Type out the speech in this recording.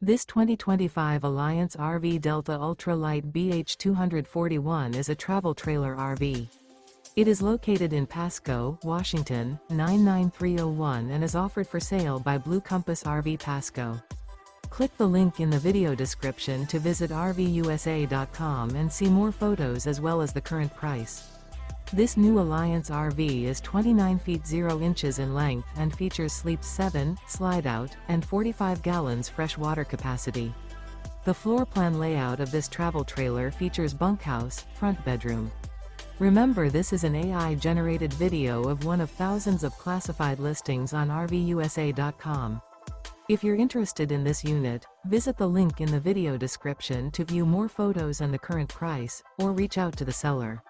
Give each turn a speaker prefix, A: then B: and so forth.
A: This 2025 Alliance RV Delta Ultra Lite BH241 is a travel trailer RV. It is located in Pasco, Washington, 99301 and is offered for sale by Blue Compass RV Pasco. Click the link in the video description to visit RVUSA.com and see more photos as well as the current price. This new Alliance RV is 29 feet 0 inches in length and features sleep 7, Slideout, and 45 gallons fresh water capacity. The floor plan layout of this travel trailer features bunkhouse, front bedroom. Remember, this is an AI-generated video of one of thousands of classified listings on RVUSA.com. If you're interested in this unit, visit the link in the video description to view more photos and the current price, or reach out to the seller.